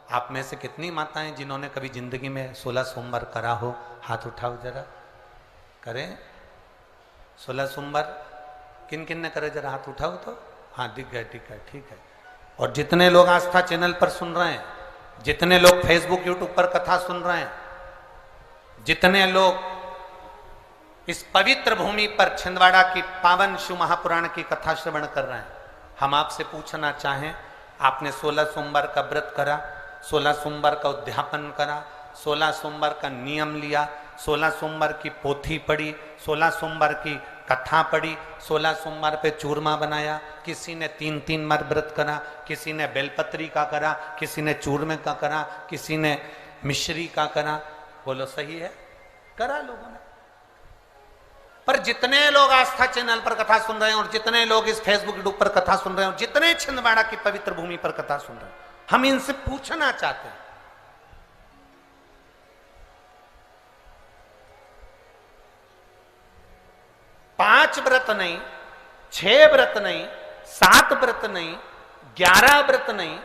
आप में से कितनी माताएं जिन्होंने कभी जिंदगी में 16 सोमवार करा हो? हाथ उठाओ जरा। करें 16 सोमवार? किन किन ने करे जरा हाथ उठाओ तो। हाँ दिख गए, ठीक है, ठीक है। और जितने लोग आस्था चैनल पर सुन रहे हैं, जितने लोग फेसबुक यूट्यूब पर कथा सुन रहे हैं, जितने लोग इस पवित्र भूमि पर छिंदवाड़ा की पावन शिव महापुराण की कथा श्रवण कर रहे हैं, हम आपसे पूछना चाहें, आपने 16 सोमवार का व्रत करा, 16 सोमवार का उद्यापन करा, 16 सोमवार का नियम लिया, 16 सोमवार की पोथी पढ़ी, 16 सोमवार की कथा पढ़ी, 16 सोमवार पे चूरमा बनाया, किसी ने 3-3 बार व्रत करा, किसी ने बेलपत्री का करा, किसी ने चूरमे का करा, किसी ने मिश्री का करा। बोलो सही है? करा लोगों ने। पर जितने लोग आस्था चैनल पर कथा सुन रहे हैं और जितने लोग इस फेसबुक यूट्यूब पर कथा सुन रहे हैं और जितने छिंदवाड़ा की पवित्र भूमि पर कथा सुन रहे हैं, हम इनसे पूछना चाहते हैं, 5 व्रत नहीं, 6 व्रत नहीं, 7 व्रत नहीं, 11 व्रत नहीं,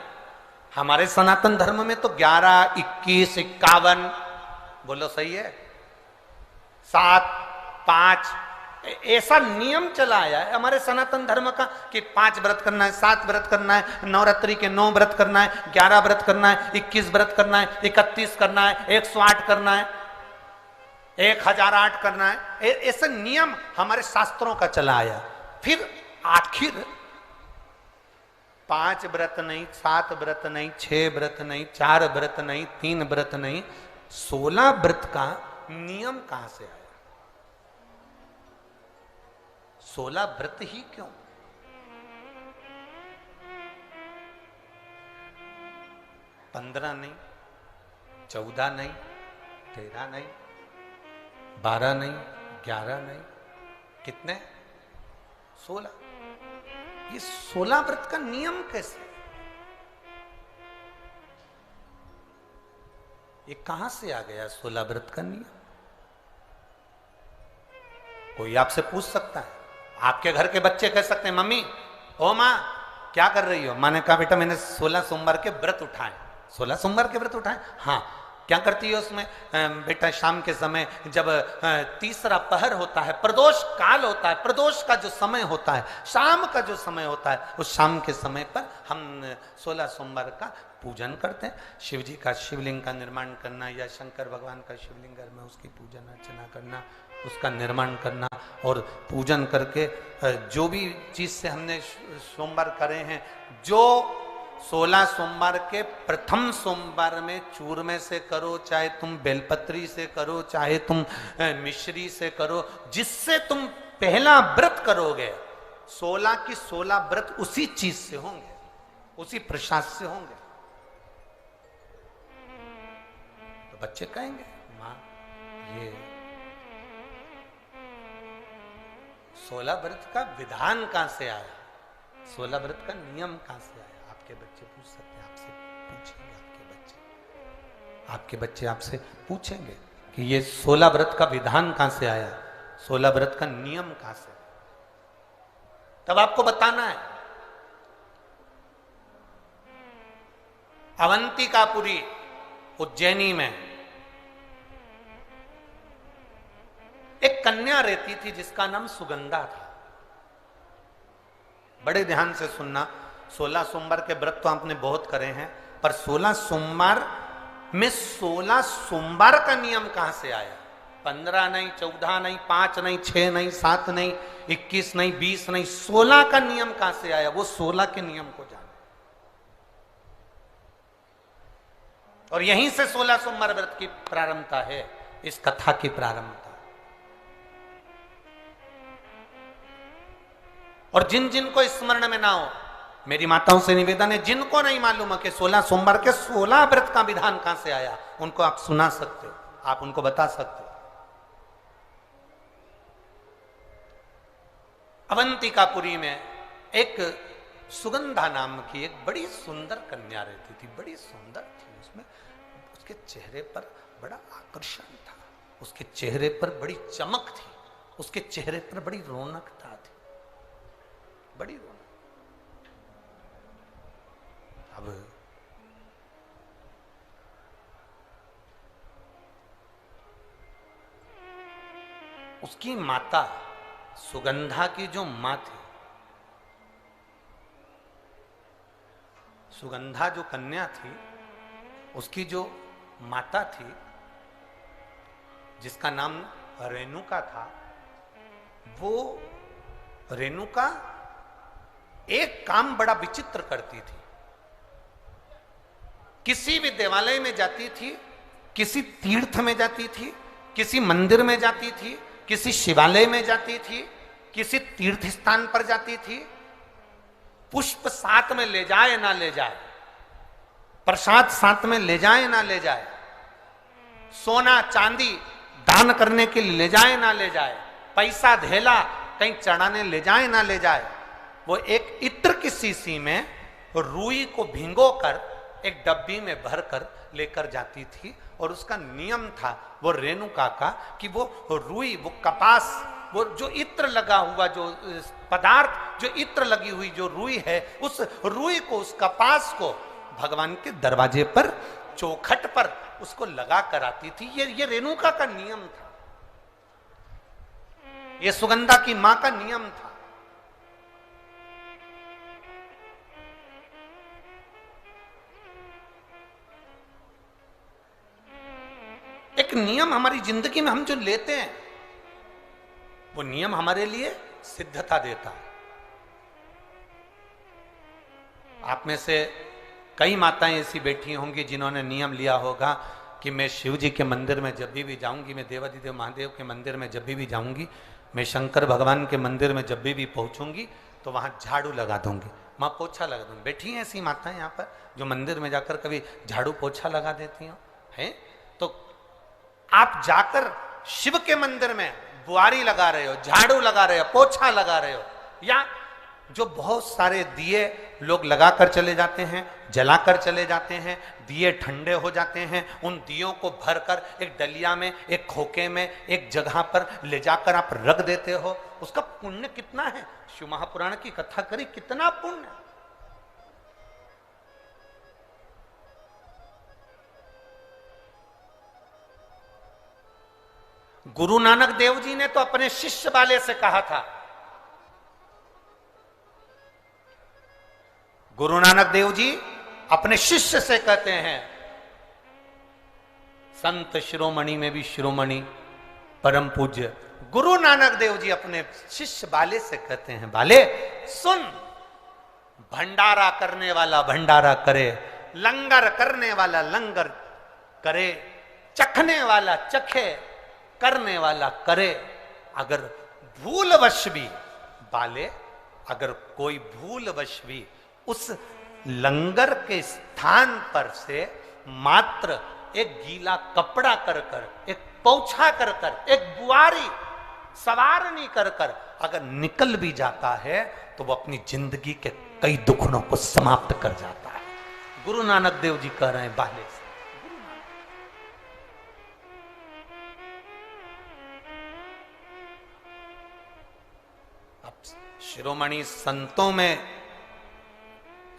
हमारे सनातन धर्म में तो 11, 21, 51, बोलो सही है, 7, 5, ऐसा नियम चला आया है हमारे सनातन धर्म का कि 5 व्रत करना है, 7 व्रत करना है, नवरात्रि के 9 व्रत करना है, 11 व्रत करना है, 21 व्रत करना है, 31 करना है, 108 करना है, 1008 करना है। ऐसे नियम हमारे शास्त्रों का चला आया। फिर आखिर 5 व्रत नहीं, 7 व्रत नहीं, 6 व्रत नहीं, 4 व्रत नहीं, 3 व्रत नहीं, 16 व्रत का नियम कहां से आया? 16 व्रत ही क्यों? 15 नहीं, 14 नहीं, 13 नहीं, 12 नहीं, 11 नहीं, कितने? 16। ये 16 व्रत का नियम कैसे? ये कहां से आ गया 16 व्रत का नियम? कोई आपसे पूछ सकता है, आपके घर के बच्चे कह सकते हैं, मम्मी, ओ माँ क्या कर रही हो? माँ ने कहा, बेटा मैंने 16 सोमवार के व्रत उठाए। 16 सोमवार के व्रत उठाए? हाँ। क्या करती है उसमें? बेटा शाम के समय जब तीसरा पहर होता है, प्रदोष काल होता है, प्रदोष का जो समय होता है, शाम का जो समय होता है, उस शाम के समय पर हम 16 सोमवार का पूजन करते हैं। शिव जी का शिवलिंग का निर्माण करना या शंकर भगवान का शिवलिंग घर में उसकी पूजन अर्चना करना, उसका निर्माण करना और पूजन करके जो भी चीज से हमने सोमवार करे हैं, जो 16 सोमवार के प्रथम सोमवार में चूरमे से करो, चाहे तुम बेलपत्री से करो, चाहे तुम मिश्री से करो, जिससे तुम पहला व्रत करोगे, 16 की 16 व्रत उसी चीज से होंगे, उसी प्रसाद से होंगे। तो बच्चे कहेंगे, माँ ये 16 व्रत का विधान कहां से आया? 16 व्रत का नियम कहां से आया? आपके बच्चे पूछ सकते हैं, आपसे पूछेंगे, आपके बच्चे आपसे पूछेंगे कि ये 16 व्रत का विधान कहां से आया, 16 व्रत का नियम कहां से? तब आपको बताना है। अवंतिकापुरी उज्जैनी में एक कन्या रहती थी जिसका नाम सुगंधा था। बड़े ध्यान से सुनना, 16 सोमवार के व्रत तो आपने बहुत करे हैं, पर 16 सोमवार में 16 सोमवार का नियम कहां से आया? 15 नहीं, 14 नहीं, 5 नहीं, 6 नहीं, 7 नहीं, 21 नहीं, 20 नहीं, 16 का नियम कहां से आया? वो 16 के नियम को जाने। और यहीं से 16 सोमवार व्रत की प्रारंभता है, इस कथा की प्रारंभता। और जिन जिन को स्मरण में ना हो, मेरी माताओं से निवेदन है, जिनको नहीं मालूम है कि 16 सोमवार के 16 व्रत का विधान कहां से आया, उनको आप सुना सकते हो, आप उनको बता सकते हो। अवंतिकापुरी में एक सुगंधा नाम की एक बड़ी सुंदर कन्या रहती थी, बड़ी सुंदर थी। उसमें उसके चेहरे पर बड़ा आकर्षण था, उसके चेहरे पर बड़ी चमक थी, उसके चेहरे पर बड़ी रौनकता थी, बड़ी रौनक। अब उसकी माता सुगंधा की जो मां थी, सुगंधा जो कन्या थी, उसकी जो माता थी जिसका नाम रेणुका था, वो रेणुका एक काम बड़ा विचित्र करती थी। किसी भी देवालय में जाती थी, किसी तीर्थ में जाती थी, किसी मंदिर में जाती थी, किसी शिवालय में जाती थी, किसी तीर्थ स्थान पर जाती थी, पुष्प साथ में ले जाए ना ले जाए, प्रसाद साथ में ले जाए ना ले जाए, सोना चांदी दान करने के लिए ले जाए ना ले जाए, पैसा धेला कहीं चढ़ाने ले जाए ना ले जाए, वो एक इत्र की शीशी में रुई को भिंगोकर एक डब्बी में भरकर लेकर जाती थी। और उसका नियम था वो रेणुका का कि वो रुई, वो कपास, वो जो इत्र लगा हुआ जो पदार्थ, जो इत्र लगी हुई जो रुई है, उस रुई को, उस कपास को भगवान के दरवाजे पर, चौखट पर उसको लगा कर आती थी। ये रेणुका का नियम था, ये सुगंधा की मां का नियम था। एक नियम हमारी जिंदगी में हम जो लेते हैं, वो नियम हमारे लिए सिद्धता देता है। आप में से कई माताएं ऐसी बैठी होंगी जिन्होंने नियम लिया होगा कि मैं शिव जी के मंदिर में जब भी जाऊंगी, मैं देवाधिदेव महादेव के मंदिर में जब भी जाऊंगी, मैं शंकर भगवान के मंदिर में जब भी पहुंचूंगी तो वहां झाड़ू लगा दूंगी, मां पोछा लगा दूंगी। बैठी हैं ऐसी माताएं यहाँ पर जो मंदिर में जाकर कभी झाड़ू पोछा लगा देती हो, हैं? तो आप जाकर शिव के मंदिर में बुआरी लगा रहे हो, झाड़ू लगा रहे हो, पोछा लगा रहे हो, या जो बहुत सारे दिए लोग लगाकर चले जाते हैं, जलाकर चले जाते हैं, दिए ठंडे हो जाते हैं, उन दियों को भरकर एक डलिया में, एक खोखे में, एक जगह पर ले जाकर आप रख देते हो, उसका पुण्य कितना है? शिव महापुराण की कथा करी, कितना पुण्य। गुरु नानक देव जी ने तो अपने शिष्य वाले से कहा था, गुरु नानक देव जी अपने शिष्य से कहते हैं, संत शिरोमणि में भी शिरोमणि परम पूज्य गुरु नानक देव जी अपने शिष्य बाले से कहते हैं, बाले सुन, भंडारा करने वाला भंडारा करे, लंगर करने वाला लंगर करे, चखने वाला चखे, करने वाला करे। अगर भूलवश भी, बाले, अगर कोई भूलवश भी उस लंगर के स्थान पर से मात्र एक गीला कपड़ा कर कर, एक पोछा कर कर, एक बुआरी सवारनी कर कर अगर निकल भी जाता है तो वो अपनी जिंदगी के कई दुखों को समाप्त कर जाता है। गुरु नानक देव जी कह रहे हैं बाले से। अब शिरोमणि संतों में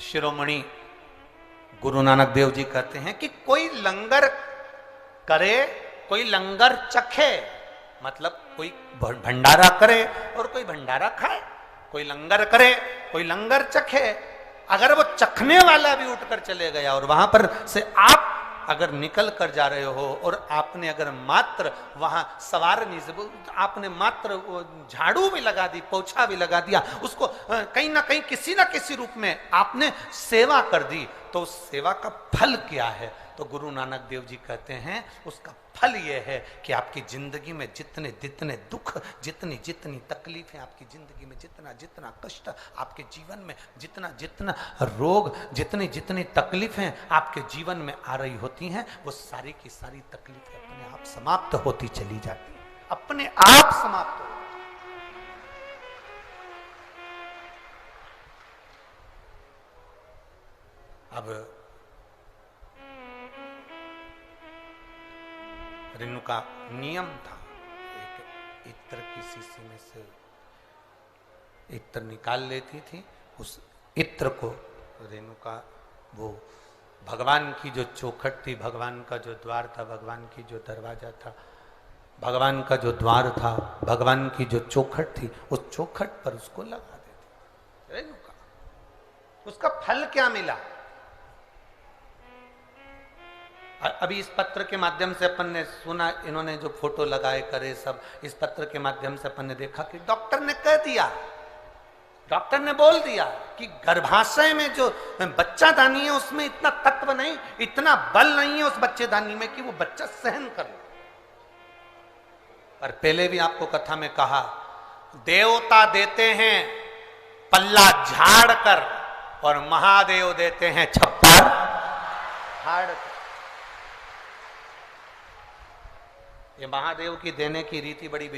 शिरोमणि गुरु नानक देव जी कहते हैं कि कोई लंगर करे, कोई लंगर चखे, मतलब कोई भंडारा करे और कोई भंडारा खाए, कोई लंगर करे, कोई लंगर चखे। अगर वो चखने वाला भी उठकर चले गया और वहां पर से आप अगर निकल कर जा रहे हो और आपने अगर मात्र वहां सवारनी से आपने मात्र झाड़ू भी लगा दी, पोछा भी लगा दिया, उसको कहीं ना कहीं किसी ना किसी रूप में आपने सेवा कर दी, तो उस सेवा का फल क्या है? तो गुरु नानक देव जी कहते हैं उसका फल यह है कि आपकी जिंदगी में जितने जितने दुख, जितनी जितनी तकलीफें आपकी जिंदगी में, जितना जितना कष्ट आपके जीवन में, जितना जितना रोग, जितनी जितनी तकलीफें आपके जीवन में आ रही होती हैं, वो सारी की सारी तकलीफें अपने आप समाप्त होती चली जाती हैं, अपने आप समाप्त हो। अब रेणुका नियम था, एक इत्र की शीशी में से इत्र निकाल लेती थी, उस इत्र को रेणुका वो भगवान की जो चौखट थी, भगवान का जो द्वार था, भगवान की जो दरवाजा था, भगवान का जो द्वार था, भगवान की जो चौखट थी, उस चौखट पर उसको लगा देते। उसका फल क्या मिला? अभी इस पत्र के माध्यम से अपन ने सुना, इन्होंने जो फोटो लगाए करे सब, इस पत्र के माध्यम से अपन ने देखा कि डॉक्टर ने कह दिया, डॉक्टर ने बोल दिया कि गर्भाशय में जो बच्चादानी है उसमें इतना तत्व नहीं, इतना बल नहीं है उस बच्चेदानी में कि वो बच्चा सहन कर ले। पर पहले भी आपको कथा में कहा, देवता देते हैं पल्ला झाड़ कर और महादेव देते हैं छप्पर फाड़ कर। ये महादेव की देने की रीति बड़ी